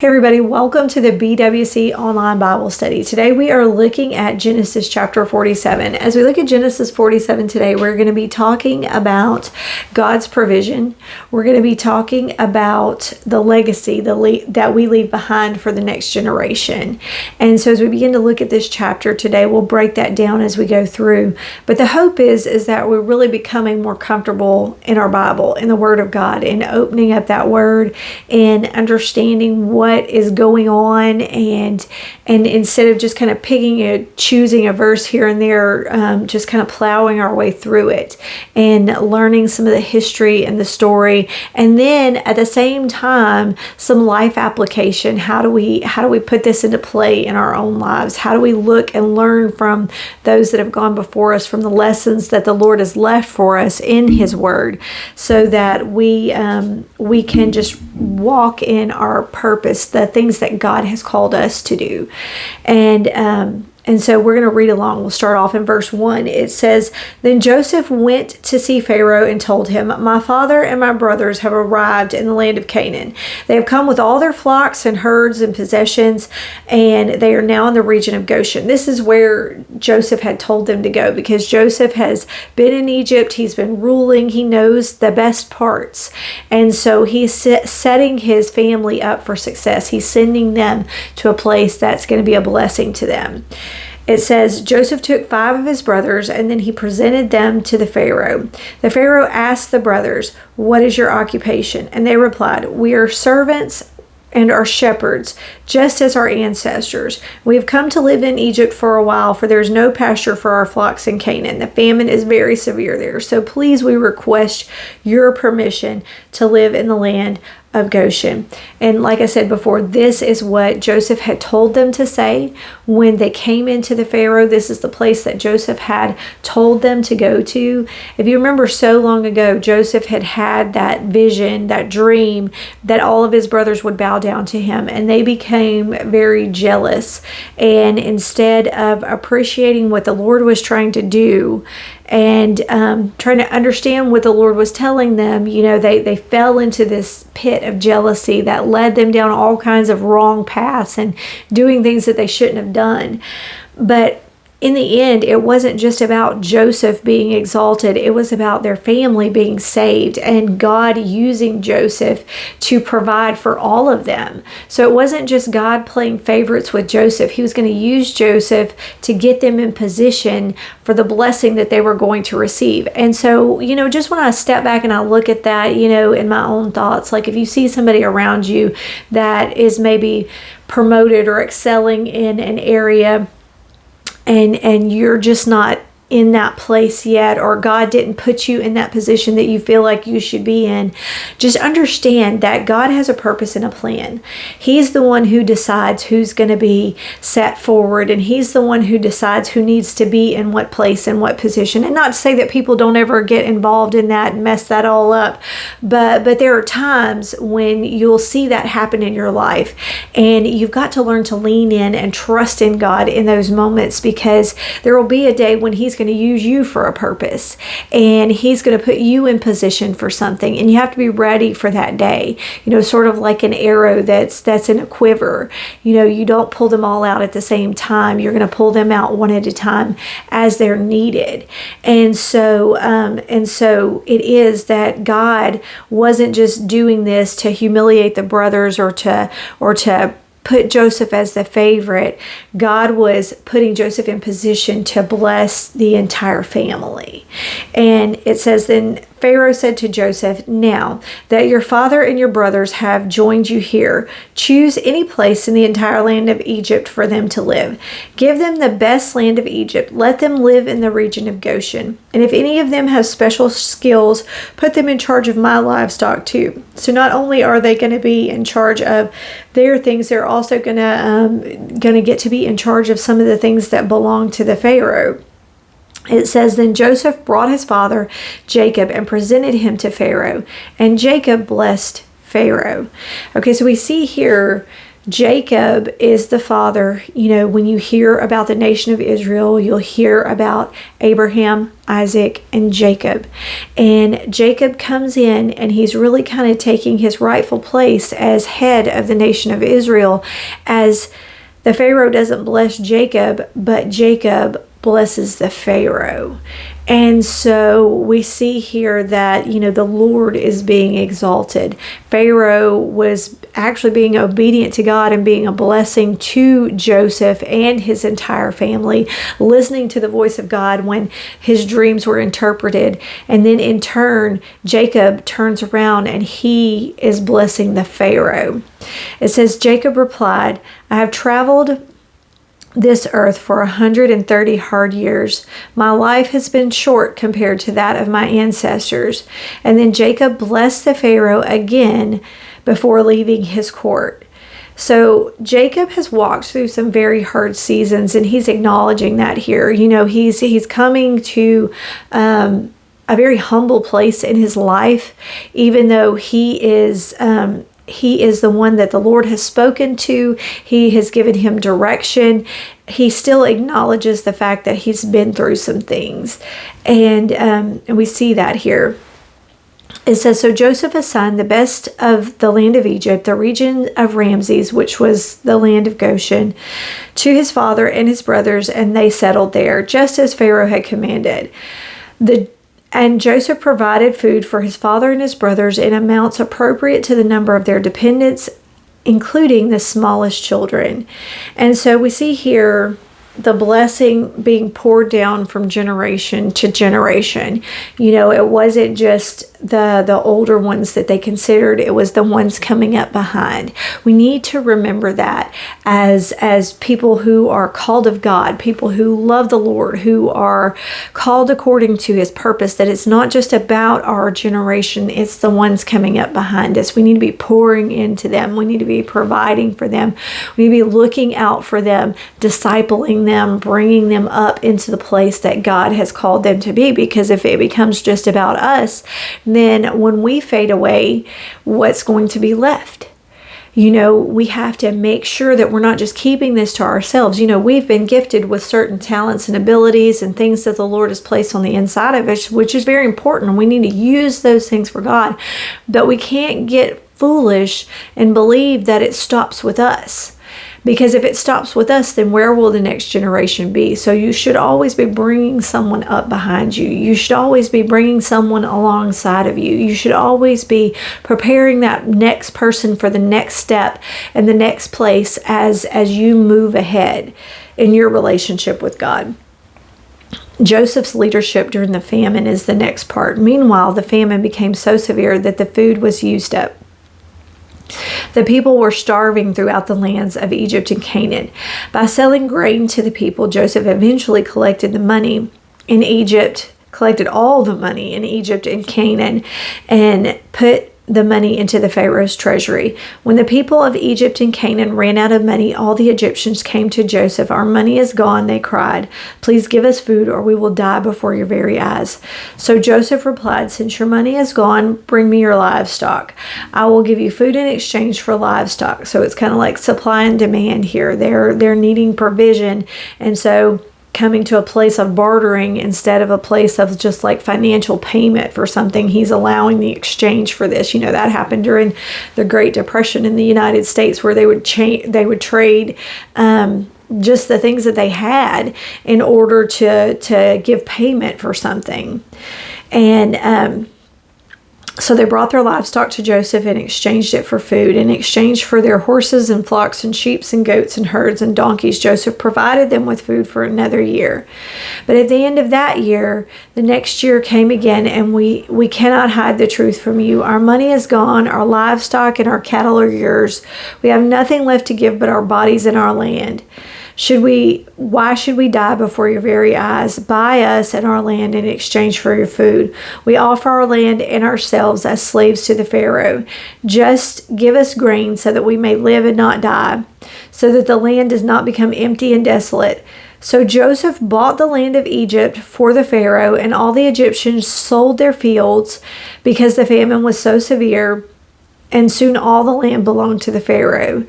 Hey everybody, welcome to the BWC Online Bible Study. Today we are looking at Genesis chapter 47. As we look at Genesis 47 today, we're going to be talking about God's provision. We're going to be talking about the legacy that we leave behind for the next generation. And so as we begin to look at this chapter today, we'll break that down as we go through. But the hope is that we're really becoming more comfortable in our Bible, in the Word of God, and opening up that Word and understanding what is going on, and instead of just kind of choosing a verse here and there, just kind of plowing our way through it and learning some of the history and the story, and then at the same time some life application. How do we put this into play in our own lives? How do we look and learn from those that have gone before us, from the lessons that the Lord has left for us in His Word, so that we can just walk in our purpose, the things that God has called us to do. And so we're going to read along. We'll start off in verse 1. It says, "Then Joseph went to see Pharaoh and told him, 'My father and my brothers have arrived in the land of Canaan. They have come with all their flocks and herds and possessions, and they are now in the region of Goshen.'" This is where Joseph had told them to go, because Joseph has been in Egypt. He's been ruling. He knows the best parts. And so he's setting his family up for success. He's sending them to a place that's going to be a blessing to them. It says, "Joseph took 5 of his brothers, and then he presented them to the Pharaoh. The Pharaoh asked the brothers, 'What is your occupation?' And they replied, 'We are servants and are shepherds, just as our ancestors. We have come to live in Egypt for a while, for there is no pasture for our flocks in Canaan. The famine is very severe there. So please, we request your permission to live in the land of Goshen." And like I said before, this is what Joseph had told them to say when they came into the Pharaoh. This is the place that Joseph had told them to go to. If you remember, so long ago, Joseph had that vision, that dream, that all of his brothers would bow down to him, and they became very jealous. And instead of appreciating what the Lord was trying to do and trying to understand what the Lord was telling them, they fell into this pit of jealousy that led them down all kinds of wrong paths and doing things that they shouldn't have done. But in the end, it wasn't just about Joseph being exalted. It was about their family being saved and God using Joseph to provide for all of them. So it wasn't just God playing favorites with Joseph. He was going to use Joseph to get them in position for the blessing that they were going to receive. And so, just when I step back and I look at that, in my own thoughts, like if you see somebody around you that is maybe promoted or excelling in an area, and you're just not in that place yet, or God didn't put you in that position that you feel like you should be in, just understand that God has a purpose and a plan. He's the one who decides who's going to be set forward, and He's the one who decides who needs to be in what place and what position. And not to say that people don't ever get involved in that and mess that all up, but there are times when you'll see that happen in your life, and you've got to learn to lean in and trust in God in those moments, because there will be a day when He's going to use you for a purpose, and He's going to put you in position for something, and you have to be ready for that day. Sort of like an arrow that's in a quiver. You don't pull them all out at the same time. You're going to pull them out one at a time as they're needed. And so it is that God wasn't just doing this to humiliate the brothers or to put Joseph as the favorite. God was putting Joseph in position to bless the entire family. And it says, "Then Pharaoh said to Joseph, 'Now that your father and your brothers have joined you here, choose any place in the entire land of Egypt for them to live. Give them the best land of Egypt. Let them live in the region of Goshen. And if any of them have special skills, put them in charge of my livestock too.'" So not only are they going to be in charge of their things, they're also going to get to be in charge of some of the things that belong to the Pharaoh. It says, "Then Joseph brought his father Jacob and presented him to Pharaoh, and Jacob blessed Pharaoh." Okay, so we see here Jacob is the father. When you hear about the nation of Israel, you'll hear about Abraham, Isaac, and Jacob. And Jacob comes in and he's really kind of taking his rightful place as head of the nation of Israel, as the Pharaoh doesn't bless Jacob, but Jacob blesses the Pharaoh. And so we see here that, the Lord is being exalted. Pharaoh was actually being obedient to God and being a blessing to Joseph and his entire family, listening to the voice of God when his dreams were interpreted. And then in turn, Jacob turns around and he is blessing the Pharaoh. It says, Jacob replied, I have traveled this earth for 130 hard years. My life has been short compared to that of my ancestors. And then Jacob blessed the Pharaoh again before leaving his court. So Jacob has walked through some very hard seasons, and he's acknowledging that here. He's coming to a very humble place in his life, even though he is the one that the Lord has spoken to. He has given him direction. He still acknowledges the fact that he's been through some things. And we see that here. It says, so Joseph assigned the best of the land of Egypt, the region of Ramses, which was the land of Goshen, to his father and his brothers, and they settled there, just as Pharaoh had commanded. And Joseph provided food for his father and his brothers in amounts appropriate to the number of their dependents, including the smallest children. And so we see here the blessing being poured down from generation to generation. It wasn't just the older ones that they considered, it was the ones coming up behind. We need to remember that as people who are called of God, people who love the Lord, who are called according to his purpose, that it's not just about our generation, it's the ones coming up behind us. We need to be pouring into them. We need to be providing for them. We need to be looking out for them, discipling them, bringing them up into the place that God has called them to be. Because if it becomes just about us, then when we fade away, what's going to be left? We have to make sure that we're not just keeping this to ourselves. We've been gifted with certain talents and abilities and things that the Lord has placed on the inside of us, which is very important. We need to use those things for God, but we can't get foolish and believe that it stops with us. Because if it stops with us, then where will the next generation be? So you should always be bringing someone up behind you. You should always be bringing someone alongside of you. You should always be preparing that next person for the next step and the next place as you move ahead in your relationship with God. Joseph's leadership during the famine is the next part. Meanwhile, the famine became so severe that the food was used up. The people were starving throughout the lands of Egypt and Canaan. By selling grain to the people, Joseph eventually collected all the money in Egypt and Canaan, and put the money into the Pharaoh's treasury. When the people of Egypt and Canaan ran out of money, all the Egyptians came to Joseph. Our money is gone, they cried. Please give us food or we will die before your very eyes. So Joseph replied, since your money is gone, bring me your livestock. I will give you food in exchange for livestock. So it's kind of like supply and demand here. They're needing provision. And so coming to a place of bartering instead of a place of just like financial payment for something, he's allowing the exchange for this. That happened during the Great Depression in the United States, where they would trade just the things that they had in order to give payment for something. And so they brought their livestock to Joseph and exchanged it for food. In exchange for their horses and flocks and sheep and goats and herds and donkeys, Joseph provided them with food for another year. But at the end of that year, the next year came again, and we cannot hide the truth from you. Our money is gone, our livestock and our cattle are yours. We have nothing left to give but our bodies and our land. Why should we die before your very eyes? Buy us and our land in exchange for your food. We offer our land and ourselves as slaves to the Pharaoh. Just give us grain so that we may live and not die, so that the land does not become empty and desolate. So Joseph bought the land of Egypt for the Pharaoh, and all the Egyptians sold their fields because the famine was so severe, and soon all the land belonged to the Pharaoh.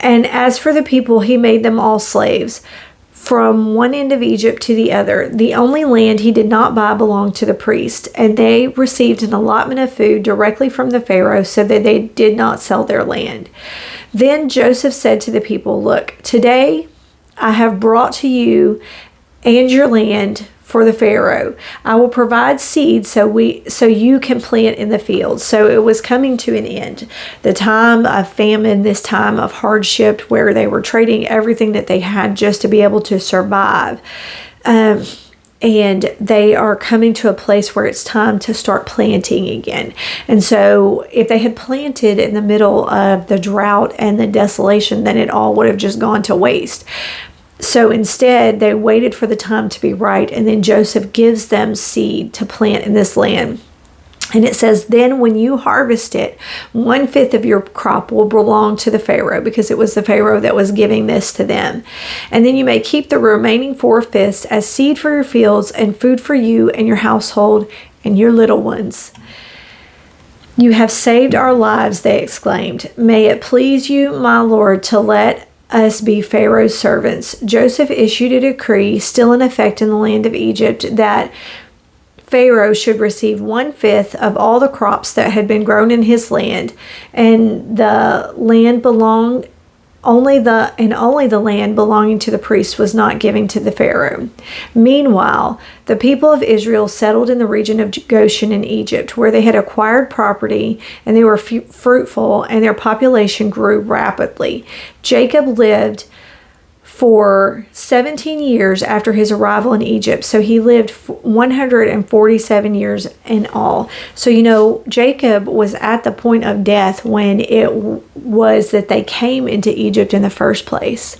And as for the people, he made them all slaves, from one end of Egypt to the other. The only land he did not buy belonged to the priest, and they received an allotment of food directly from the Pharaoh, so that they did not sell their land. Then Joseph said to the people, "Look, today I have brought to you and your land for the Pharaoh. I will provide seed so you can plant in the fields." So it was coming to an end. The time of famine, this time of hardship where they were trading everything that they had just to be able to survive. And they are coming to a place where it's time to start planting again. And so if they had planted in the middle of the drought and the desolation, then it all would have just gone to waste. So instead, they waited for the time to be right, and then Joseph gives them seed to plant in this land. And it says, "Then when you harvest it, 1/5 of your crop will belong to the Pharaoh," because it was the Pharaoh that was giving this to them. "And then you may keep the remaining 4/5 as seed for your fields and food for you and your household and your little ones." "You have saved our lives," they exclaimed. "May it please you, my Lord, to let us be Pharaoh's servants." Joseph issued a decree, still in effect in the land of Egypt, that Pharaoh should receive 1/5 of all the crops that had been grown in his land, and the land belonged only the land belonging to the priest was not given to the Pharaoh. Meanwhile, the people of Israel settled in the region of Goshen in Egypt, where they had acquired property, and they were fruitful, and their population grew rapidly. Jacob lived for 17 years after his arrival in Egypt. So he lived 147 years in all. So, Jacob was at the point of death when it was that they came into Egypt in the first place.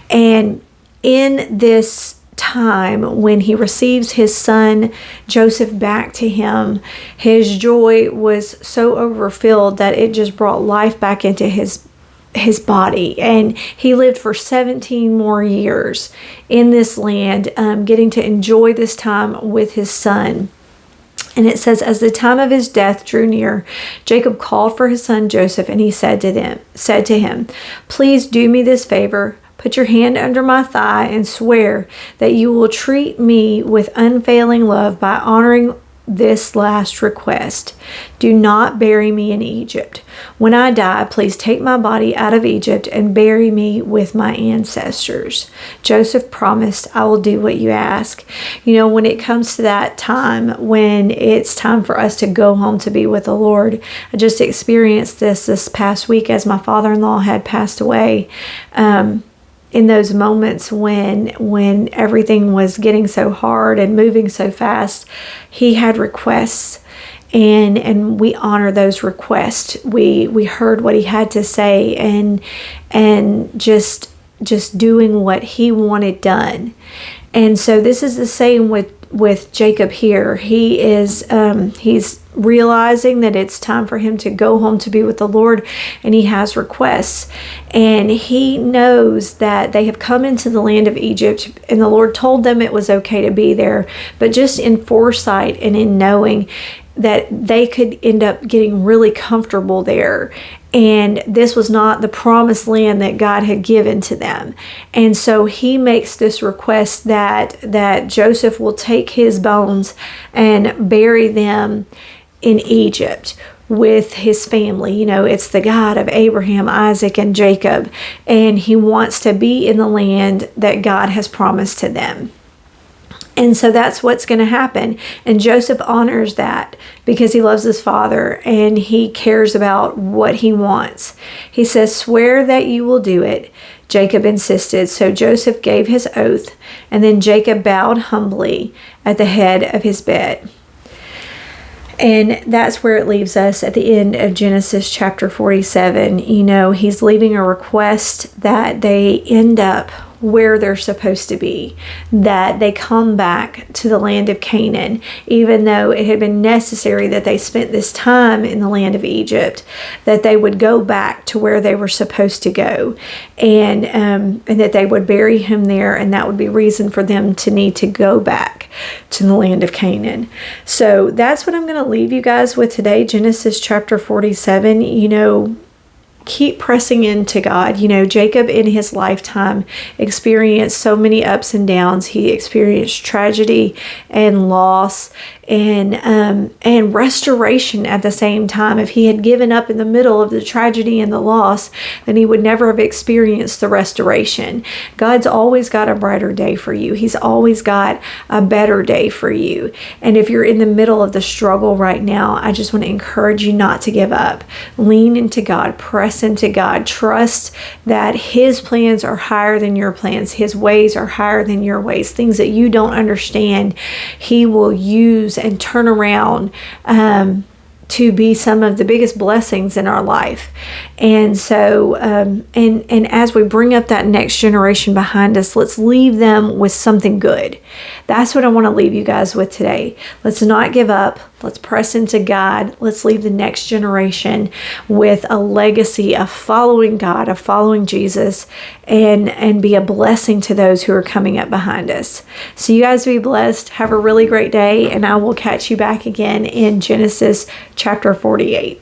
And in this time when he receives his son Joseph back to him, his joy was so overfilled that it just brought life back into his body, and he lived for 17 more years in this land, getting to enjoy this time with his son. And it says, as the time of his death drew near, Jacob called for his son Joseph, and he said to him, "Please do me this favor. Put your hand under my thigh and swear that you will treat me with unfailing love by honoring this last request. Do not bury me in Egypt. When I die, please take my body out of Egypt and bury me with my ancestors." Joseph promised, "I will do what you ask." When it comes to that time, when it's time for us to go home to be with the Lord, I just experienced this past week as my father-in-law had passed away. In those moments when everything was getting so hard and moving so fast, he had requests, and we honor those requests. We heard what he had to say, and just doing what he wanted done. And so this is the same with Jacob here. He's realizing that it's time for him to go home to be with the Lord, and he has requests, and he knows that they have come into the land of Egypt, and the Lord told them it was okay to be there, but just in foresight and in knowing that they could end up getting really comfortable there, and this was not the promised land that God had given to them. And so he makes this request that Joseph will take his bones and bury them in Egypt with his family. It's the God of Abraham, Isaac, and Jacob, and he wants to be in the land that God has promised to them. And so that's what's going to happen. And Joseph honors that because he loves his father and he cares about what he wants. He says, "Swear that you will do it." Jacob insisted. So Joseph gave his oath, and then Jacob bowed humbly at the head of his bed. And that's where it leaves us at the end of Genesis chapter 47. He's leaving a request that they end up where they're supposed to be, that they come back to the land of Canaan, even though it had been necessary that they spent this time in the land of Egypt, that they would go back to where they were supposed to go, and that they would bury him there, and that would be reason for them to need to go back to the land of Canaan. So that's what I'm going to leave you guys with today, Genesis chapter 47. keep pressing into God. You know, Jacob in his lifetime experienced so many ups and downs. He experienced tragedy and loss and restoration at the same time. If he had given up in the middle of the tragedy and the loss, then he would never have experienced the restoration. God's always got a brighter day for you. He's always got a better day for you. And if you're in the middle of the struggle right now, I just want to encourage you not to give up. Lean into God, press into God, trust that His plans are higher than your plans. His ways are higher than your ways. Things that you don't understand, He will use and turn around to be some of the biggest blessings in our life. And so, and as we bring up that next generation behind us, let's leave them with something good. That's what I want to leave you guys with today. Let's not give up. Let's press into God. Let's leave the next generation with a legacy of following God, of following Jesus, and be a blessing to those who are coming up behind us. So you guys be blessed. Have a really great day, and I will catch you back again in Genesis chapter 48.